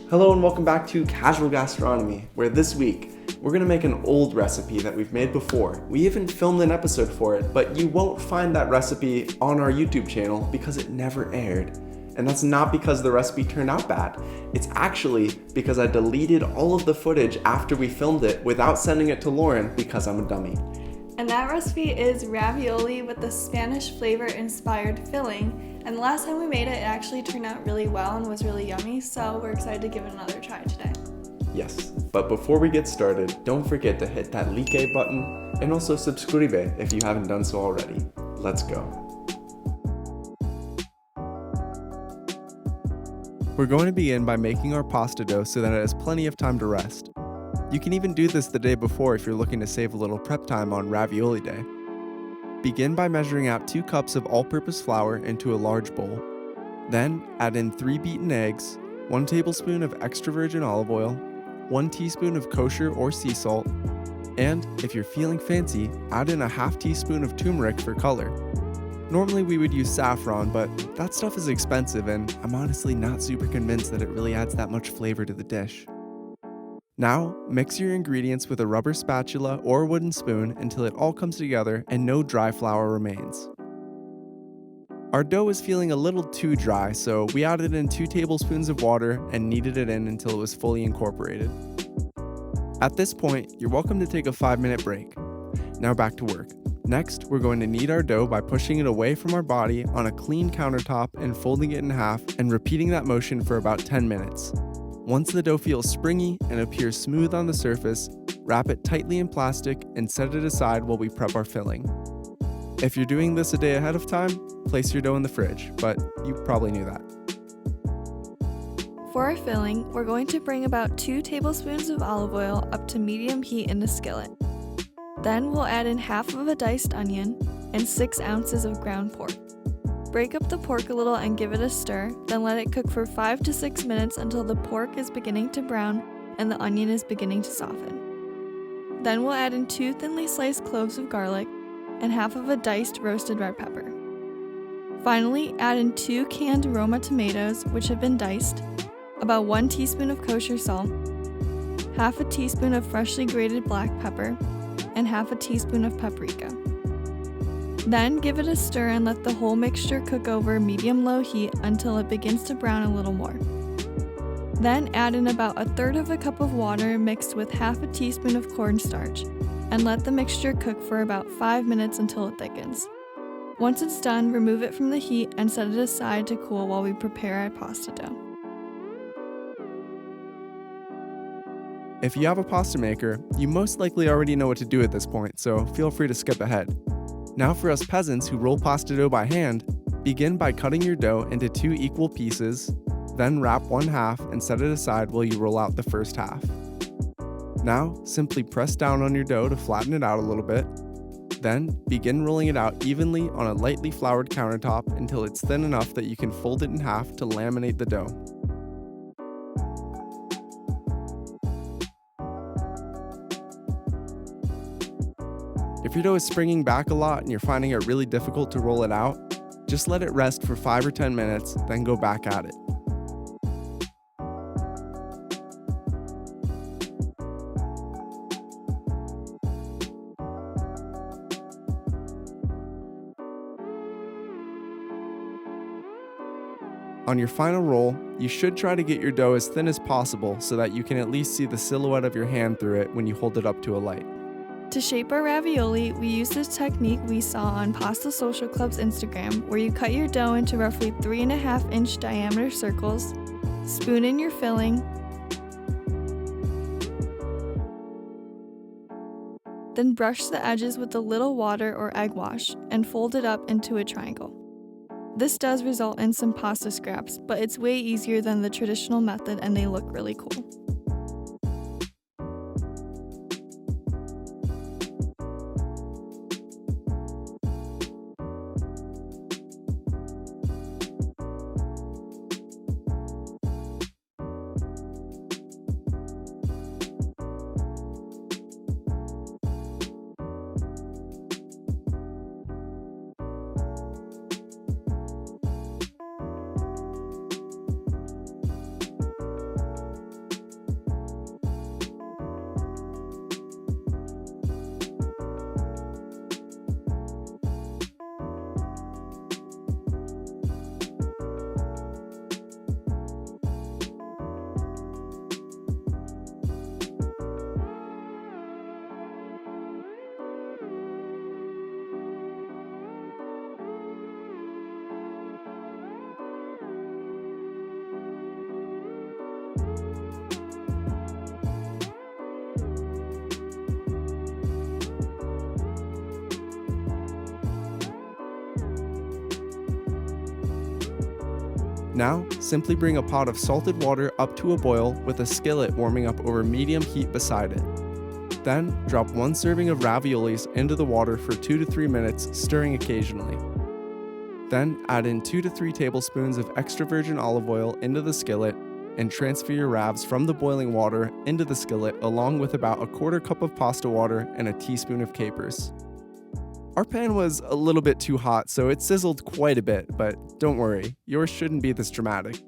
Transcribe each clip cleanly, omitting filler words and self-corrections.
Hello and welcome back to Casual Gastronomy, where this week we're going to make an old recipe that we've made before. We even filmed an episode for it, but you won't find that recipe on our YouTube channel because it never aired. And that's not because the recipe turned out bad. It's actually because I deleted all of the footage after we filmed it without sending it to Lauren because I'm a dummy. And that recipe is ravioli with the Spanish flavor-inspired filling. And the last time we made it, it actually turned out really well and was really yummy, so we're excited to give it another try today. Yes, but before we get started, don't forget to hit that like button and also subscribe if you haven't done so already. Let's go. We're going to begin by making our pasta dough so that it has plenty of time to rest. You can even do this the day before if you're looking to save a little prep time on ravioli day. Begin by measuring out 2 cups of all-purpose flour into a large bowl. Then add in 3 beaten eggs, 1 tablespoon of extra virgin olive oil, 1 teaspoon of kosher or sea salt, and if you're feeling fancy, add in a half teaspoon of turmeric for color. Normally we would use saffron, but that stuff is expensive and I'm honestly not super convinced that it really adds that much flavor to the dish. Now, mix your ingredients with a rubber spatula or wooden spoon until it all comes together and no dry flour remains. Our dough is feeling a little too dry, so we added in 2 tablespoons of water and kneaded it in until it was fully incorporated. At this point, you're welcome to take a 5-minute break. Now back to work. Next, we're going to knead our dough by pushing it away from our body on a clean countertop and folding it in half and repeating that motion for about 10 minutes. Once the dough feels springy and appears smooth on the surface, wrap it tightly in plastic and set it aside while we prep our filling. If you're doing this a day ahead of time, place your dough in the fridge, but you probably knew that. For our filling, we're going to bring about 2 tablespoons of olive oil up to medium heat in a skillet. Then we'll add in half of a diced onion and 6 ounces of ground pork. Break up the pork a little and give it a stir, then let it cook for 5 to 6 minutes until the pork is beginning to brown and the onion is beginning to soften. Then we'll add in 2 thinly sliced cloves of garlic and half of a diced roasted red pepper. Finally, add in 2 canned Roma tomatoes, which have been diced, about 1 teaspoon of kosher salt, half a teaspoon of freshly grated black pepper, and half a teaspoon of paprika. Then give it a stir and let the whole mixture cook over medium-low heat until it begins to brown a little more. Then add in about 1/3 cup of water mixed with half a teaspoon of cornstarch and let the mixture cook for about 5 minutes until it thickens. Once it's done, remove it from the heat and set it aside to cool while we prepare our pasta dough. If you have a pasta maker, you most likely already know what to do at this point, so feel free to skip ahead. Now for us peasants who roll pasta dough by hand, begin by cutting your dough into 2 equal pieces, then wrap one half and set it aside while you roll out the first half. Now, simply press down on your dough to flatten it out a little bit. Then, begin rolling it out evenly on a lightly floured countertop until it's thin enough that you can fold it in half to laminate the dough. If your dough is springing back a lot and you're finding it really difficult to roll it out, just let it rest for 5 or 10 minutes, then go back at it. On your final roll, you should try to get your dough as thin as possible so that you can at least see the silhouette of your hand through it when you hold it up to a light. To shape our ravioli, we use this technique we saw on Pasta Social Club's Instagram, where you cut your dough into roughly 3.5-inch diameter circles, spoon in your filling, then brush the edges with a little water or egg wash and fold it up into a triangle. This does result in some pasta scraps, but it's way easier than the traditional method and they look really cool. Now, simply bring a pot of salted water up to a boil with a skillet warming up over medium heat beside it. Then, drop 1 serving of raviolis into the water for 2 to 3 minutes, stirring occasionally. Then, add in 2 to 3 tablespoons of extra virgin olive oil into the skillet and transfer your ravs from the boiling water into the skillet along with about a 1/4 cup of pasta water and a teaspoon of capers. Our pan was a little bit too hot, so it sizzled quite a bit, but don't worry, yours shouldn't be this dramatic.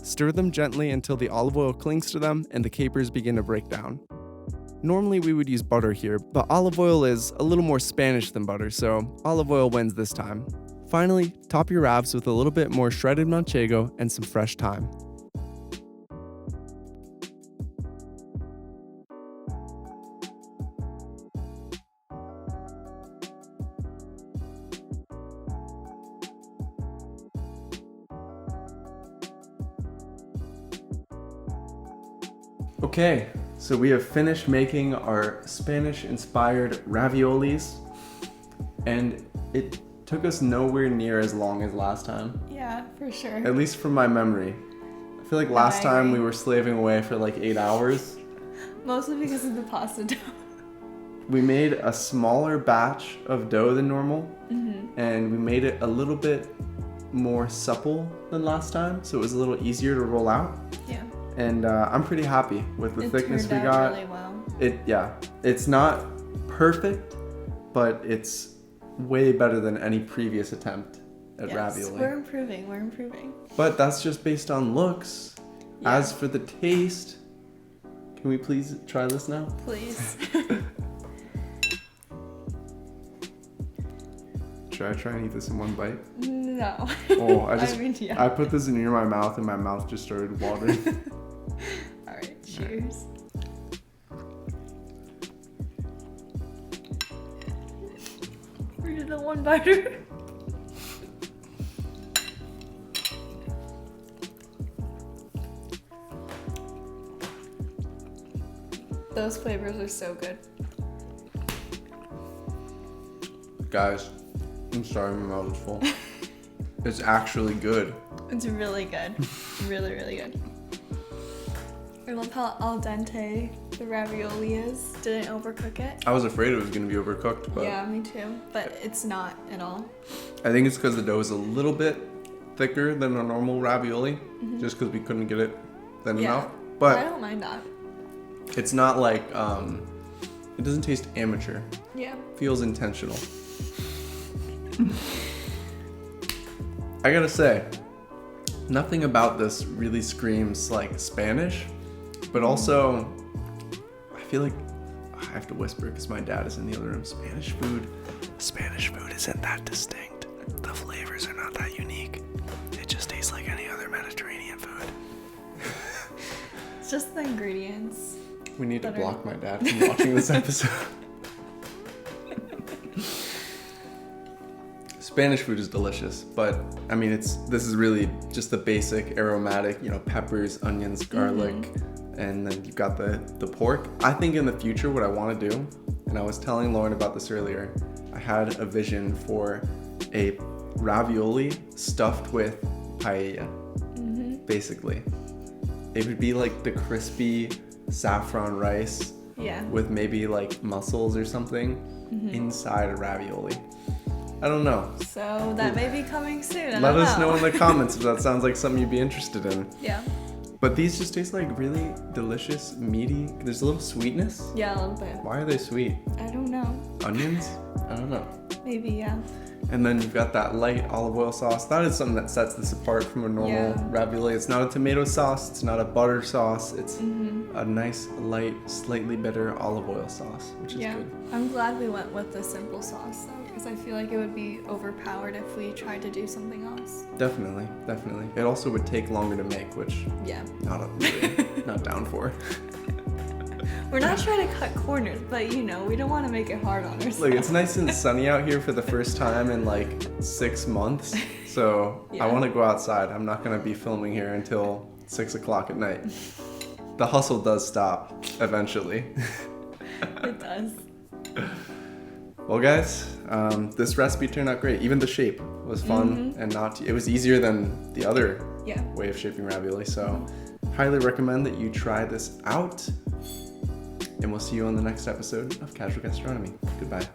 Stir them gently until the olive oil clings to them and the capers begin to break down. Normally we would use butter here, but olive oil is a little more Spanish than butter, so olive oil wins this time. Finally, top your ravs with a little bit more shredded manchego and some fresh thyme. Okay, so we have finished making our Spanish-inspired raviolis, and it took us nowhere near as long as last time. Yeah, for sure. At least from my memory. I feel like last I time agree. we were slaving away for like 8 hours. Mostly because of the pasta dough. We made a smaller batch of dough than normal, and we made it a little bit more supple than last time, so it was a little easier to roll out. Yeah. And I'm pretty happy with the thickness we turned out got. really well. It's not perfect, but it's way better than any previous attempt at ravioli. We're improving. But that's just based on looks. Yeah. As for the taste, can we please try this now? Please. Should I try and eat this in one bite? No. Oh, yeah. I put this near my mouth and my mouth just started watering. Alright, cheers. We're the one biter. Those flavors are so good. Guys, I'm sorry my mouth is full. It's actually good. It's really good. Really good. I love how al dente the ravioli is. Didn't overcook it. I was afraid it was going to be overcooked, but Yeah, me too. But it's not at all. I think it's because the dough is a little bit thicker than a normal ravioli, just because we couldn't get it thin Yeah. enough. I But don't mind that. it's not like, it doesn't taste amateur. Yeah. Feels intentional. I gotta say, nothing about this really screams like Spanish, but also I feel like I have to whisper because my dad is in the other room. Spanish food isn't that distinct. The flavors are not that unique. It just tastes like any other Mediterranean food. It's just the ingredients. We need to Better. block my dad from watching this episode. Spanish food is delicious, but I mean, this is really just the basic aromatic, peppers, onions, garlic, and then you've got the pork. I think in the future, what I want to do, and I was telling Lauren about this earlier, I had a vision for a ravioli stuffed with paella, basically. It would be like the crispy saffron rice Yeah. with maybe like mussels or something inside a ravioli. I don't know. So that may be coming soon. Let us know in the comments if that sounds like something you'd be interested in. Yeah. But these just taste like really delicious, meaty. There's a little sweetness. Yeah, a little bit. Why are they sweet? I don't know. Onions? I don't know. Maybe, yeah. And then you've got that light olive oil sauce. That is something that sets this apart from a normal Yeah. ravioli. It's not a tomato sauce. It's not a butter sauce. It's a nice, light, slightly bitter olive oil sauce, which is Yeah. good. I'm glad we went with the simple sauce though, because I feel like it would be overpowered if we tried to do something else. Definitely. It also would take longer to make, which Yeah. not down for. We're not trying to cut corners, but we don't want to make it hard on ourselves. Look, it's nice and sunny out here for the first time in like 6 months. So Yeah. I want to go outside. I'm not going to be filming here until 6 o'clock at night. The hustle does stop eventually. It does. Well, guys, this recipe turned out great. Even the shape was fun and it was easier than the other way of shaping ravioli. So highly recommend that you try this out. And we'll see you on the next episode of Casual Gastronomy. Goodbye.